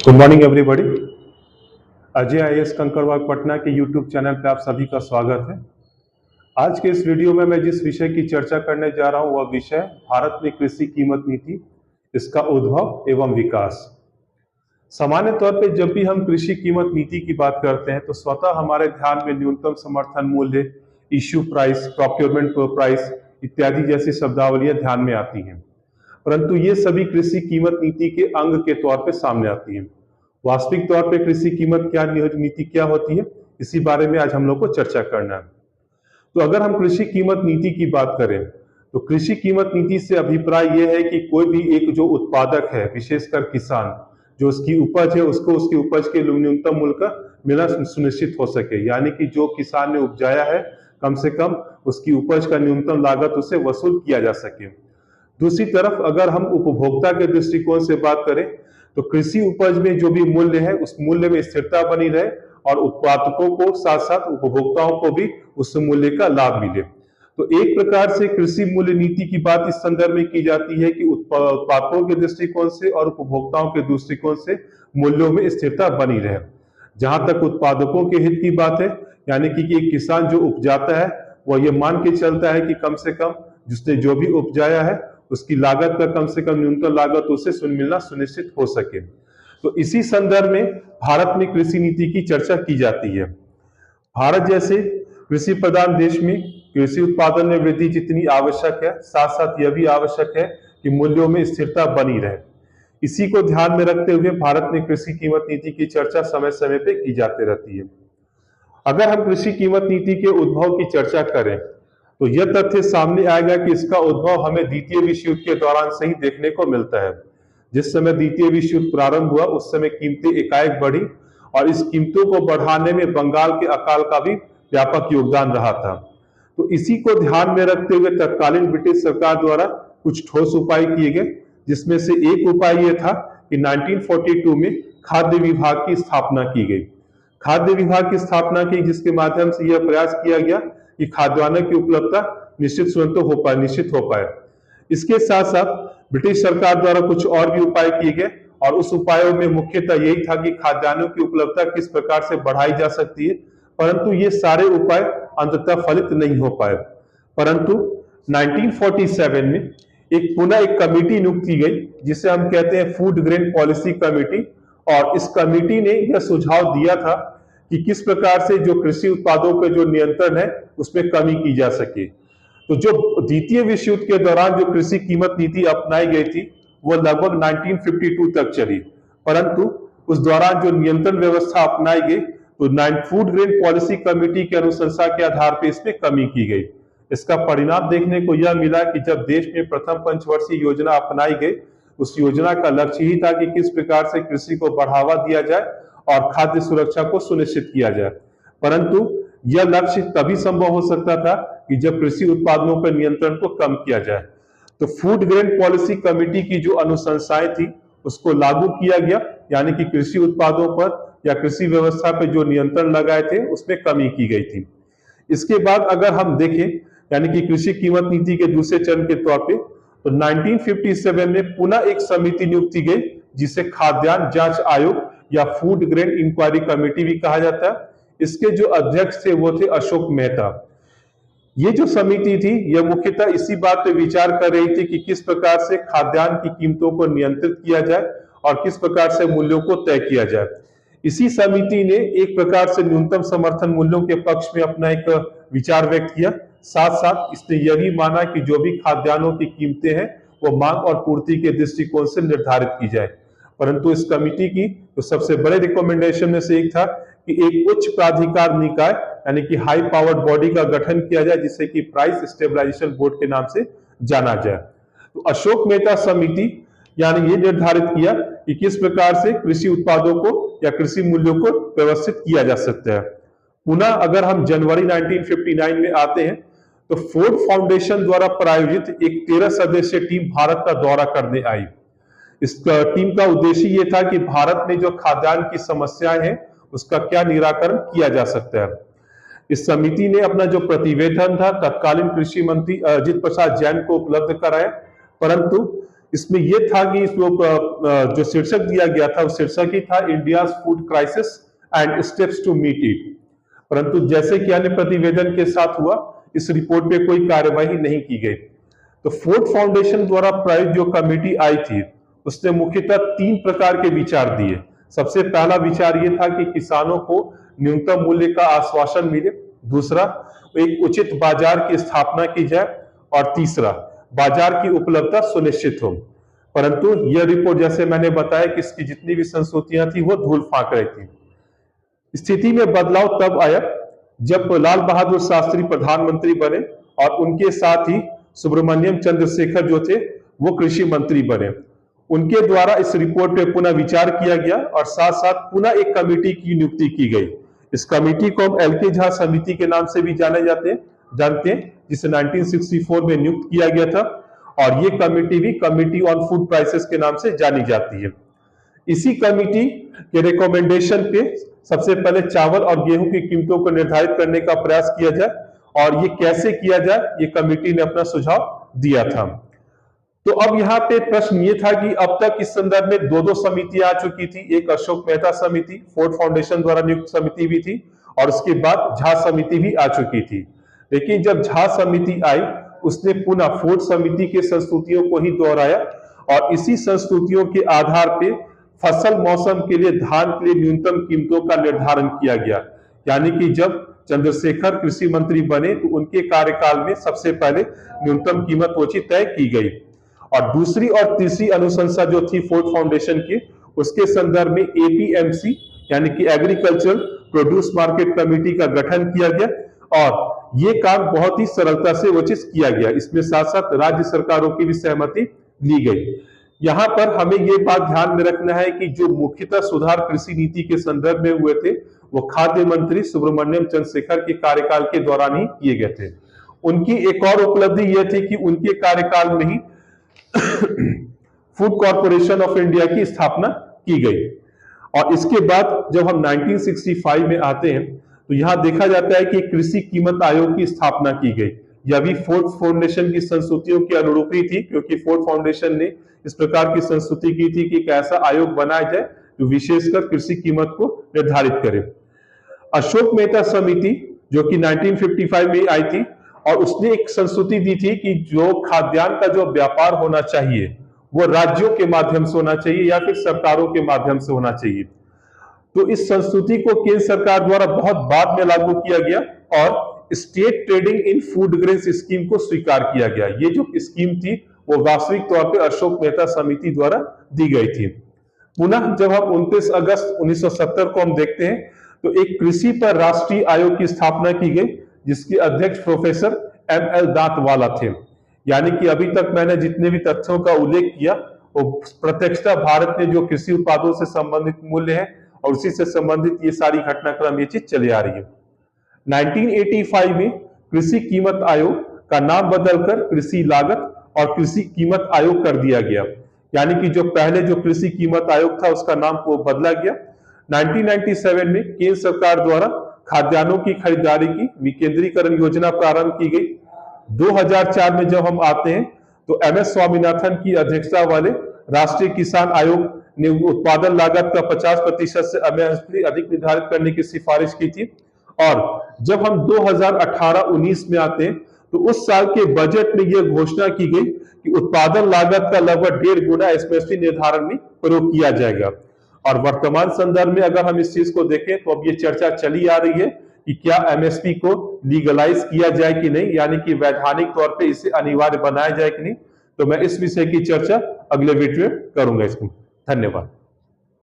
Good morning everybody. Ajay IAS Kankarbagh Patna के YouTube channel पे आप सभी का स्वागत है। आज के इस वीडियो में मैं जिस विषय की चर्चा करने जा रहा हूं वह विषय भारत में कृषि कीमत नीति, इसका उद्भव एवं विकास। सामान्य तौर पे जब भी हम कृषि कीमत नीति की बात करते हैं तो स्वतः हमारे ध्यान में न्यूनतम समर्थन मूल्य, इश्यू प्राइस, प्रोक्योरमेंट प्राइस इत्यादि जैसी शब्दावलियां ध्यान में आती हैं, परंतु ये सभी कृषि कीमत नीति के अंग के तौर पे सामने आती हैं। वास्तविक तौर पे कृषि कीमत नीति क्या होती है, इसी बारे में आज हम लोग को चर्चा करना है। तो अगर हम कृषि कीमत नीति की बात करें तो कृषि कीमत नीति से अभिप्राय यह है कि कोई भी एक जो उत्पादक है, विशेषकर किसान, जो उसकी उपज है उसको उसकी उपज के न्यूनतम मूल्य का मिलना सुनिश्चित हो सके, यानी कि जो किसान ने उपजाया है कम से कम उसकी उपज का न्यूनतम लागत उसे वसूल किया जा सके। दूसरी तरफ अगर हम उपभोक्ता के दृष्टिकोण से बात करें तो कृषि उपज में जो भी मूल्य है उस मूल्य में स्थिरता बनी रहे और उत्पादकों को साथ साथ उपभोक्ताओं को भी उस मूल्य का लाभ मिले। तो एक प्रकार से कृषि मूल्य नीति की बात इस संदर्भ में की जाती है कि उत्पादकों के दृष्टिकोण से और उपभोक्ताओं के दृष्टिकोण से मूल्यों में स्थिरता बनी रहे। जहां तक उत्पादकों के हित की बात है, यानी कि एक किसान जो उपजाता है वह ये मान के चलता है कि कम से कम जिसने जो भी उपजाया है उसकी लागत का कम से कम न्यूनतम लागत उसे मिलना सुनिश्चित हो सके। तो इसी संदर्भ में भारत में कृषि नीति की चर्चा की जाती है। भारत जैसे कृषि प्रधान देश में कृषि उत्पादन में वृद्धि जितनी आवश्यक है, साथ साथ यह भी आवश्यक है कि मूल्यों में स्थिरता बनी रहे। इसी को ध्यान में रखते हुए भारत में कृषि कीमत नीति की चर्चा समय समय पे की जाती रहती है। अगर हम कृषि कीमत नीति के उद्भव की चर्चा करें तो यह तथ्य सामने आएगा कि इसका उद्भव हमें द्वितीय विश्व युद्ध के दौरान से ही देखने को मिलता है। जिस समय द्वितीय विश्व युद्ध प्रारंभ हुआ उस समय कीमतें एकाएक बढ़ी और इस कीमतों को बढ़ाने में बंगाल के अकाल का भी व्यापक योगदान रहा था। तो इसी को ध्यान में रखते हुए तत्कालीन ब्रिटिश सरकार द्वारा कुछ ठोस उपाय किए गए, जिसमें से एक उपाय यह था कि 1942 में खाद्य विभाग की स्थापना की गई। खाद्य विभाग की स्थापना की जिसके माध्यम से यह प्रयास किया गया कि खाद्यान्न की उपलब्धता निश्चित हो पाए। इसके साथ साथ ब्रिटिश सरकार द्वारा कुछ और भी उपाय किए गए और उस उपायों में मुख्यतः यही था कि खाद्यान्नों की उपलब्धता किस प्रकार से बढ़ाई जा सकती है, परंतु ये सारे उपाय अंततः फलित नहीं हो पाए। परंतु 1947 में पुनः एक कमेटी नियुक्त की गई जिसे हम कहते हैं फूड ग्रेन पॉलिसी कमेटी, और इस कमेटी ने यह सुझाव दिया था कि किस प्रकार से जो कृषि उत्पादों पर जो नियंत्रण है उसमें कमी की जा सके। तो जो द्वितीय विश्व युद्ध के दौरान जो कृषि कीमत नीति अपनाई गई थी वो लगभग 1952 तक चली, परंतु उस दौरान जो नियंत्रण व्यवस्था अपनाई गई तो फूड ग्रेन पॉलिसी कमेटी के अनुशंसा के आधार पर इसमें कमी की गई। इसका परिणाम देखने को यह मिला कि जब देश में प्रथम पंचवर्षीय योजना अपनाई गई, उस योजना का लक्ष्य ही था कि किस प्रकार से कृषि को बढ़ावा दिया जाए और खाद्य सुरक्षा को सुनिश्चित किया जाए, परंतु यह लक्ष्य तभी संभव हो सकता था कि जब कृषि उत्पादनों पर नियंत्रण को कम किया जाए। तो फूड ग्रेन पॉलिसी कमेटी की जो अनुशंसाएं थी उसको लागू किया गया, यानी कि कृषि उत्पादों पर या कृषि व्यवस्था पर जो नियंत्रण लगाए थे उसमें कमी की गई थी। इसके बाद अगर हम देखें, यानी कि कृषि कीमत नीति के दूसरे चरण के तौर पे तो 1957 में पुनः एक समिति नियुक्त की गई जिसे खाद्यान्न जांच आयोग या फूड ग्रेन इंक्वायरी कमेटी भी कहा जाता है। इसके जो अध्यक्ष थे वो थे अशोक मेहता। ये जो समिति थी यह मुख्यतः इसी बात पे विचार कर रही थी कि किस प्रकार से खाद्यान्न की कीमतों को नियंत्रित किया जाए और किस प्रकार से मूल्यों को तय किया जाए। इसी समिति ने एक प्रकार से न्यूनतम समर्थन मूल्यों के पक्ष में अपना एक विचार व्यक्त किया, साथ साथ इसने यह भी माना कि जो भी खाद्यान्नों की कीमतें हैं वो मांग और पूर्ति के दृष्टिकोण से निर्धारित की जाए। परंतु इस कमिटी की तो सबसे बड़े रिकमेंडेशन में से एक था कि एक उच्च प्राधिकार निकाय यानी कि हाई पावर्ड बॉडी का गठन किया जाए जिसे कि प्राइस स्टेबलाइजेशन बोर्ड के नाम से जाना जाए। तो अशोक मेहता समिति यानी ये निर्धारित किया कि किस प्रकार से कृषि उत्पादों को या कृषि मूल्यों को व्यवस्थित किया जा सकता है। पुनः अगर हम जनवरी 1959 में आते हैं तो फोर्ड फाउंडेशन द्वारा प्रायोजित एक 13 सदस्यीय टीम भारत का दौरा करने आई। इस टीम का उद्देश्य ये था कि भारत में जो खाद्यान्न की समस्याएं हैं उसका क्या निराकरण किया जा सकता है। इस समिति ने अपना जो प्रतिवेदन था तत्कालीन कृषि मंत्री अजित प्रसाद जैन को उपलब्ध कराया, परंतु इसमें यह था कि जो शीर्षक दिया गया था, उस शीर्षक ही था India food crisis and steps to meet it. परंतु जैसे कि अन्य प्रतिवेदन के साथ हुआ, इस रिपोर्ट पे कोई कार्यवाही नहीं की गई। तो फोर्ड फाउंडेशन द्वारा प्रायोजित जो कमेटी आई थी, उसने मुख्यतः 3 प्रकार के विचार दिए। सबसे पहला विचार यह था कि किसानों को न्यूनतम मूल्य का आश्वासन मिले, दूसरा एक उचित बाजार की स्थापना की जाए, और तीसरा बाजार की उपलब्धता सुनिश्चित हो। परंतु यह रिपोर्ट, जैसे मैंने बताया, कि इसकी जितनी भी संस्तुतियां थी वो धूल फांक रही थी। स्थिति में बदलाव तब आया जब लाल बहादुर शास्त्री प्रधानमंत्री बने और उनके साथ ही सुब्रमण्यम चंद्रशेखर जो थे वो कृषि मंत्री बने। उनके द्वारा इस रिपोर्ट पे पुनः विचार किया गया और साथ साथ पुनः एक कमेटी की नियुक्ति की गई। इस कमेटी को हम एल.के. झा समिति के नाम से भी जानते हैं, जिसे 1964 में नियुक्त किया गया था, और ये कमेटी भी कमेटी ऑन फूड प्राइसेस के नाम से जानी जाती है। इसी कमेटी के रिकमेंडेशन पे सबसे पहले चावल और गेहूं की कीमतों को निर्धारित करने का प्रयास किया जाए, और ये कैसे किया जाए, ये कमेटी ने अपना सुझाव दिया था। तो अब यहाँ पे प्रश्न ये था कि अब तक इस संदर्भ में 2 समितियां आ चुकी थी। एक अशोक मेहता समिति, फोर्ड फाउंडेशन द्वारा नियुक्त समिति भी थी, और उसके बाद झा समिति भी आ चुकी थी। लेकिन जब झा समिति आई, उसने पुनः फोर्ड समिति के संस्तुतियों को ही दोहराया, और इसी संस्तुतियों के आधार पे फसल मौसम के लिए धान के लिए न्यूनतम कीमतों का निर्धारण किया गया। यानी कि जब चंद्रशेखर कृषि मंत्री बने तो उनके कार्यकाल में सबसे पहले न्यूनतम कीमत वोची तय की गई, और दूसरी और तीसरी अनुशंसा जो थी फोर्ड फाउंडेशन की, उसके संदर्भ में एपीएमसी यानी कि एग्रीकल्चर प्रोड्यूस मार्केट कमेटी का गठन किया गया, और ये काम बहुत ही सरलता से वो चीज किया गया। इसमें साथ साथ राज्य सरकारों की भी सहमति ली गई। यहाँ पर हमें ये बात ध्यान में रखना है कि जो मुख्यतः सुधार कृषि नीति के संदर्भ में हुए थे, वो खाद्य मंत्री सुब्रमण्यम चंद्रशेखर के कार्यकाल के दौरान ही किए गए थे। उनकी एक और उपलब्धि यह थी कि उनके कार्यकाल में ही फूड कॉर्पोरेशन ऑफ इंडिया की स्थापना की गई। और इसके बाद जब हम 1965 में आते हैं, तो यहां देखा जाता है कि कृषि कीमत आयोग की स्थापना की गई। यह भी फोर्ड फाउंडेशन की संस्तुतियों के अनुरूप ही थी, क्योंकि फोर्ड फाउंडेशन ने इस प्रकार की संस्तुति की थी कि एक ऐसा आयोग बनाया जाए जो विशेषकर कृषि कीमत को निर्धारित करे। अशोक मेहता समिति जो कि 1955 में आई थी, और उसने एक संस्तुति दी थी कि जो खाद्यान्न का जो व्यापार होना चाहिए वो राज्यों के माध्यम से होना चाहिए या फिर सरकारों के माध्यम से होना चाहिए। तो इस संस्तुति को केंद्र सरकार द्वारा बहुत बाद में लागू किया गया, और state trading in food grains scheme को स्वीकार किया गया। ये जो स्कीम थी वो वास्तविक तौर पे अशोक मेहता समिति द्वारा दी गई थी। पुनः जब हम 29 अगस्त 1970 को हम देखते हैं, तो एक कृषि पर राष्ट्रीय आयोग की स्थापना की गई, जिसके अध्यक्ष प्रोफेसर एम.एल. दांतवाला थे। यानी कि अभी तक मैंने जितने भी तथ्यों का उल्लेख किया, वो प्रत्यक्षतः भारत में जो कृषि उत्पादों से संबंधित मूल्य है और उसी से संबंधित ये सारी घटनाक्रम ये चीज चली आ रही है। 1985 में कृषि कीमत आयोग का नाम बदलकर कृषि लागत और कृषि कीमत आयोग कर दिया गया। यानी कि जो पहले जो कृषि कीमत आयोग था उसका नाम को बदला गया। 1997 में केंद्र सरकार द्वारा खाद्यान्नों की खरीदारी की विकेंद्रीकरण योजना प्रारंभ की गई। 2004 में जब हम आते हैं, तो एम.एस. स्वामीनाथन की अध्यक्षता वाले राष्ट्रीय किसान आयोग ने उत्पादन लागत का 50% से अधिक निर्धारित करने की सिफारिश की थी। और जब हम 2018-19 में आते हैं, तो उस साल के बजट में यह घोषणा की गई कि उत्पादन लागत का लगभग 1.5 गुना एमएसपी निर्धारण में प्रयोग किया जाएगा। और वर्तमान संदर्भ में अगर हम इस चीज को देखें, तो अब ये चर्चा चली आ रही है कि क्या एमएसपी को लीगलाइज किया जाए कि नहीं, यानी कि वैधानिक तौर पे इसे अनिवार्य बनाया जाए कि नहीं। तो मैं इस विषय की चर्चा अगले वीडियो में करूंगा। इसको धन्यवाद।